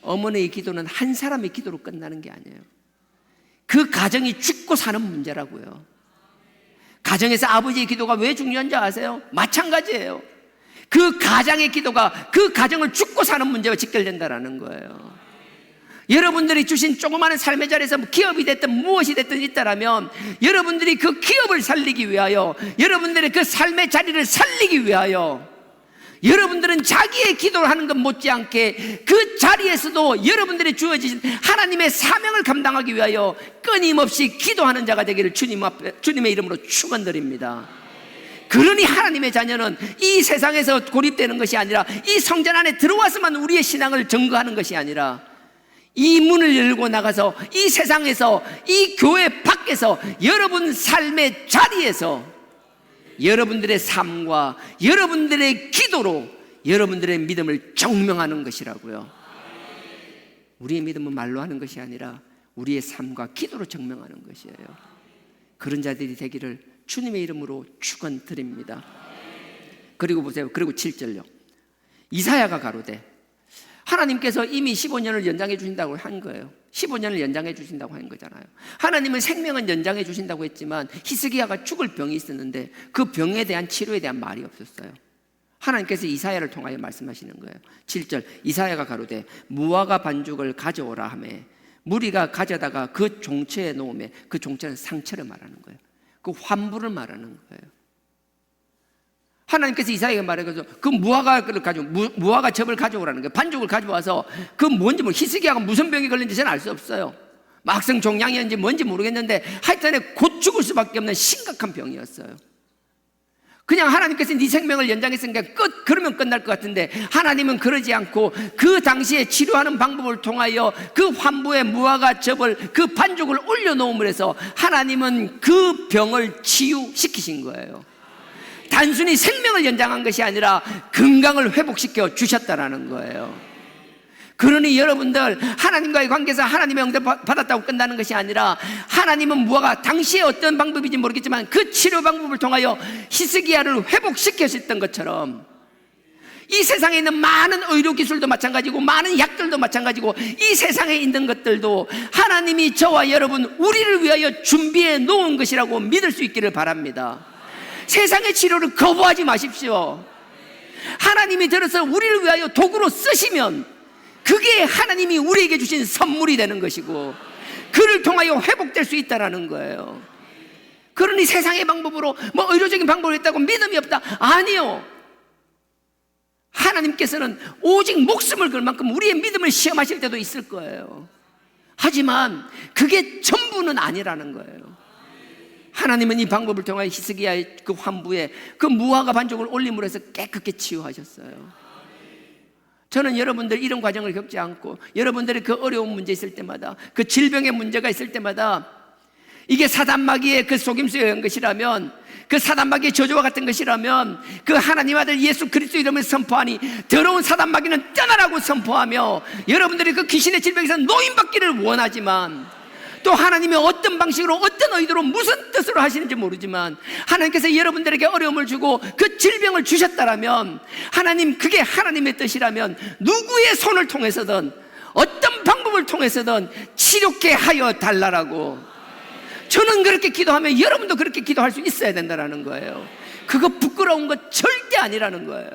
어머니의 기도는 한 사람의 기도로 끝나는 게 아니에요. 그 가정이 죽고 사는 문제라고요. 가정에서 아버지의 기도가 왜 중요한지 아세요? 마찬가지예요. 그 가정의 기도가 그 가정을 죽고 사는 문제와 직결된다는 거예요. 여러분들이 주신 조그마한 삶의 자리에서 기업이 됐든 무엇이 됐든 있다라면 여러분들이 그 기업을 살리기 위하여, 여러분들의 그 삶의 자리를 살리기 위하여 여러분들은 자기의 기도를 하는 것 못지않게 그 자리에서도 여러분들이 주어진 하나님의 사명을 감당하기 위하여 끊임없이 기도하는 자가 되기를 주님의 이름으로 축원드립니다. 그러니 하나님의 자녀는 이 세상에서 고립되는 것이 아니라 이 성전 안에 들어와서만 우리의 신앙을 증거하는 것이 아니라 이 문을 열고 나가서 이 세상에서 이 교회 밖에서 여러분 삶의 자리에서 여러분들의 삶과 여러분들의 기도로 여러분들의 믿음을 증명하는 것이라고요. 우리의 믿음은 말로 하는 것이 아니라 우리의 삶과 기도로 증명하는 것이에요. 그런 자들이 되기를 주님의 이름으로 축원드립니다. 그리고 보세요. 그리고 7절요. 이사야가 가로되, 하나님께서 이미 15년을 연장해 주신다고 한 거예요. 15년을 연장해 주신다고 한 거잖아요. 하나님은 생명은 연장해 주신다고 했지만 히스기야가 죽을 병이 있었는데 그 병에 대한 치료에 대한 말이 없었어요. 하나님께서 이사야를 통하여 말씀하시는 거예요. 7절. 이사야가 가로되 무화과 반죽을 가져오라 하매 무리가 가져다가 그 종처에 놓으매, 그 종처는 상처를 말하는 거예요. 그 환부를 말하는 거예요. 하나님께서 이사야에게 말해서 그 무화과를 가지고 무화과 즙을 가져오라는 거예요. 반죽을 가져와서 그 뭔지 히스기야가 무슨 병이 걸린지 저는 알 수 없어요. 막성 종양이었는지 뭔지 모르겠는데 하여튼에 곧 죽을 수밖에 없는 심각한 병이었어요. 그냥 하나님께서 네 생명을 연장했으니까 그러면 끝날 것 같은데 하나님은 그러지 않고 그 당시에 치료하는 방법을 통하여 그 환부의 무화과 접을 그 반죽을 올려놓음을 해서 하나님은 그 병을 치유시키신 거예요. 단순히 생명을 연장한 것이 아니라 건강을 회복시켜 주셨다라는 거예요. 그러니 여러분들 하나님과의 관계에서 하나님의 응답 받았다고 끝나는 것이 아니라 하나님은 무화과 당시에 어떤 방법인지 모르겠지만 그 치료 방법을 통하여 히스기야를 회복시켰던 것처럼 이 세상에 있는 많은 의료기술도 마찬가지고 많은 약들도 마찬가지고 이 세상에 있는 것들도 하나님이 저와 여러분 우리를 위하여 준비해 놓은 것이라고 믿을 수 있기를 바랍니다. 세상의 치료를 거부하지 마십시오. 하나님이 들어서 우리를 위하여 도구로 쓰시면 그게 하나님이 우리에게 주신 선물이 되는 것이고 그를 통하여 회복될 수 있다는 거예요. 그러니 세상의 방법으로 뭐 의료적인 방법을 했다고 믿음이 없다? 아니요. 하나님께서는 오직 목숨을 걸 만큼 우리의 믿음을 시험하실 때도 있을 거예요. 하지만 그게 전부는 아니라는 거예요. 하나님은 이 방법을 통하여 히스기야의 그 환부에 그 무화과 반죽을 올림으로 해서 깨끗게 치유하셨어요. 저는 여러분들 이런 과정을 겪지 않고 여러분들의 그 어려운 문제 있을 때마다 그 질병의 문제가 있을 때마다 이게 사단마귀의 그 속임수에 의한 것이라면 그 사단마귀의 저주와 같은 것이라면 그 하나님 아들 예수 그리스도 이름을 선포하니 더러운 사단마귀는 떠나라고 선포하며 여러분들이 그 귀신의 질병에서 노인받기를 원하지만 또 하나님이 어떤 방식으로 어떤 의도로 무슨 뜻으로 하시는지 모르지만 하나님께서 여러분들에게 어려움을 주고 그 질병을 주셨다라면 하나님 그게 하나님의 뜻이라면 누구의 손을 통해서든 어떤 방법을 통해서든 치료케 하여 달라라고 저는 그렇게 기도하면 여러분도 그렇게 기도할 수 있어야 된다는 거예요. 그거 부끄러운 것 절대 아니라는 거예요.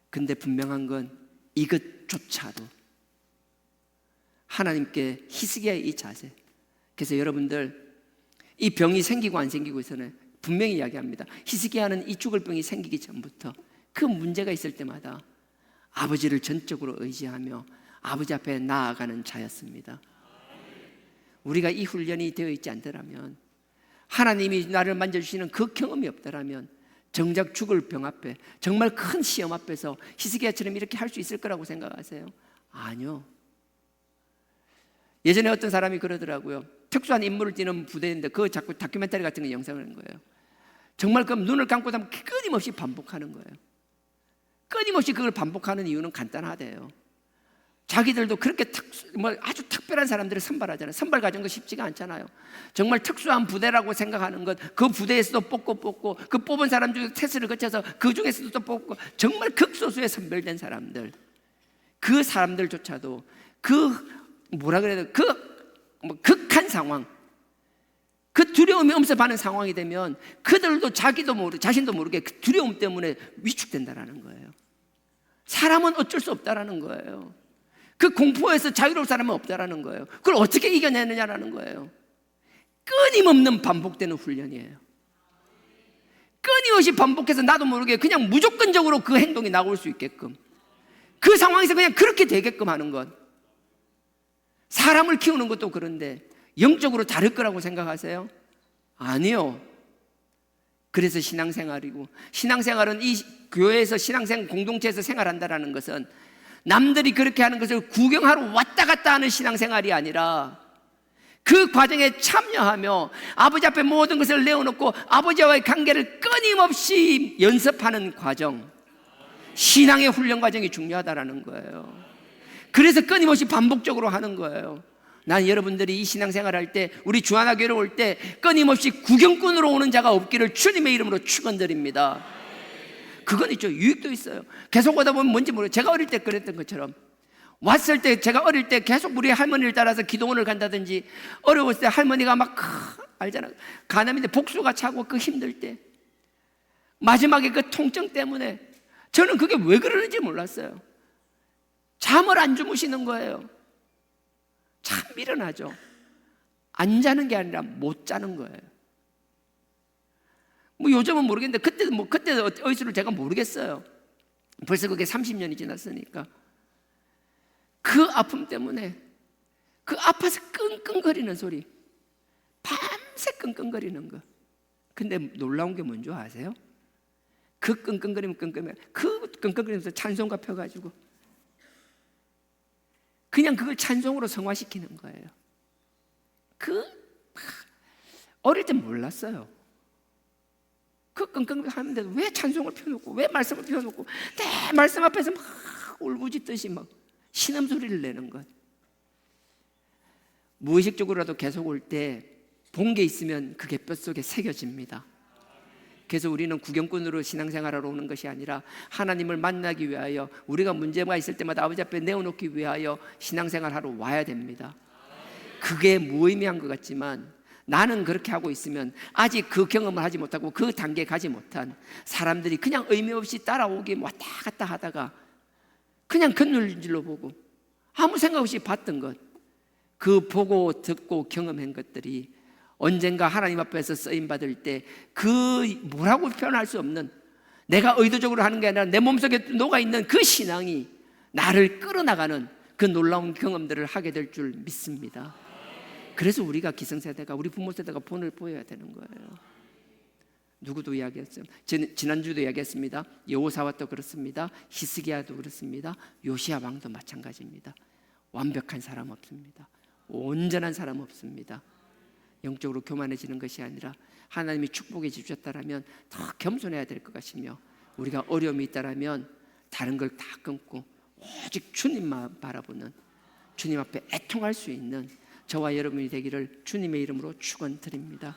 근데 분명한 건 이것조차도 하나님께 히스기야의 이 자세. 그래서 여러분들 이 병이 생기고 안 생기고 있어는 분명히 이야기합니다. 히스기야는 이 죽을 병이 생기기 전부터 그 문제가 있을 때마다 아버지를 전적으로 의지하며 아버지 앞에 나아가는 자였습니다. 우리가 이 훈련이 되어 있지 않더라면 하나님이 나를 만져주시는 그 경험이 없더라면 정작 죽을 병 앞에 정말 큰 시험 앞에서 히스기야처럼 이렇게 할 수 있을 거라고 생각하세요? 아니요. 예전에 어떤 사람이 그러더라고요. 특수한 인물을 띠는 부대인데 그 자꾸 다큐멘터리 같은 거 영상을 하는 거예요. 정말 그 눈을 감고 자면 끊임없이 반복하는 거예요. 끊임없이 그걸 반복하는 이유는 간단하대요. 자기들도 그렇게 아주 특별한 사람들을 선발하잖아요. 선발 과정도 쉽지가 않잖아요. 정말 특수한 부대라고 생각하는 것, 그 부대에서도 뽑고 그 뽑은 사람 중에 테스트를 거쳐서 그 중에서도 또 뽑고 정말 극소수에 선별된 사람들, 그 사람들조차도 극한 상황, 그 두려움이 엄습하는 상황이 되면 그들도 자신도 모르게 그 두려움 때문에 위축된다라는 거예요. 사람은 어쩔 수 없다라는 거예요. 그 공포에서 자유로울 사람은 없다라는 거예요. 그걸 어떻게 이겨내느냐라는 거예요. 끊임없는 반복되는 훈련이에요. 끊임없이 반복해서 나도 모르게 그냥 무조건적으로 그 행동이 나올 수 있게끔, 그 상황에서 그냥 그렇게 되게끔 하는 것. 사람을 키우는 것도 그런데 영적으로 다를 거라고 생각하세요? 아니요. 그래서 신앙생활이고, 신앙생활은 이 교회에서 공동체에서 생활한다는 것은 남들이 그렇게 하는 것을 구경하러 왔다 갔다 하는 신앙생활이 아니라 그 과정에 참여하며 아버지 앞에 모든 것을 내어놓고 아버지와의 관계를 끊임없이 연습하는 과정, 신앙의 훈련 과정이 중요하다는 거예요. 그래서 끊임없이 반복적으로 하는 거예요. 난 여러분들이 이 신앙생활 할 때, 우리 주하나교회로 올 때 끊임없이 구경꾼으로 오는 자가 없기를 주님의 이름으로 축원드립니다. 그건 있죠. 유익도 있어요. 계속 오다 보면 뭔지 모르겠어요. 제가 어릴 때 그랬던 것처럼 왔을 때, 제가 어릴 때 계속 우리 할머니를 따라서 기도원을 간다든지, 어려웠을 때 할머니가 막 알잖아, 간암인데 복수가 차고 그 힘들 때 마지막에 그 통증 때문에 저는 그게 왜 그러는지 몰랐어요. 잠을 안 주무시는 거예요. 참 미련하죠. 안 자는 게 아니라 못 자는 거예요. 뭐 요즘은 모르겠는데 그때 어디서를 제가 모르겠어요. 벌써 그게 30년이 지났으니까. 그 아픔 때문에 그 아파서 끙끙거리는 소리, 밤새 끙끙거리는 거. 근데 놀라운 게 뭔지 아세요? 그 끙끙거리면서 찬송가 펴가지고 그냥 그걸 찬송으로 성화시키는 거예요. 어릴 땐 몰랐어요. 그 끙끙하는데도 왜 찬송을 펴놓고 왜 말씀을 펴놓고 내 말씀 앞에서 막 울부짖듯이 막 신음소리를 내는 것. 무의식적으로라도 계속 올 때 본 게 있으면 그게 뼛속에 새겨집니다. 그래서 우리는 구경꾼으로 신앙생활하러 오는 것이 아니라 하나님을 만나기 위하여, 우리가 문제가 있을 때마다 아버지 앞에 내어놓기 위하여 신앙생활하러 와야 됩니다. 그게 무의미한 것 같지만 나는 그렇게 하고 있으면 아직 그 경험을 하지 못하고 그 단계에 가지 못한 사람들이 그냥 의미 없이 따라오기 왔다 갔다 하다가 그냥 그늘질로 보고 아무 생각 없이 봤던 것, 그 보고 듣고 경험한 것들이 언젠가 하나님 앞에서 쓰임받을 때 그 뭐라고 표현할 수 없는, 내가 의도적으로 하는 게 아니라 내 몸속에 녹아있는 그 신앙이 나를 끌어나가는 그 놀라운 경험들을 하게 될 줄 믿습니다. 그래서 우리가 기성세대가, 우리 부모 세대가 본을 보여야 되는 거예요. 누구도 이야기했어요. 지난주도 이야기했습니다. 여호사밧도 그렇습니다. 히스기야도 그렇습니다. 요시야 왕도 마찬가지입니다. 완벽한 사람 없습니다. 온전한 사람 없습니다. 영적으로 교만해지는 것이 아니라 하나님이 축복해 주셨다라면 더 겸손해야 될 것 같으며, 우리가 어려움이 있다라면 다른 걸 다 끊고 오직 주님만 바라보는, 주님 앞에 애통할 수 있는 저와 여러분이 되기를 주님의 이름으로 축원드립니다.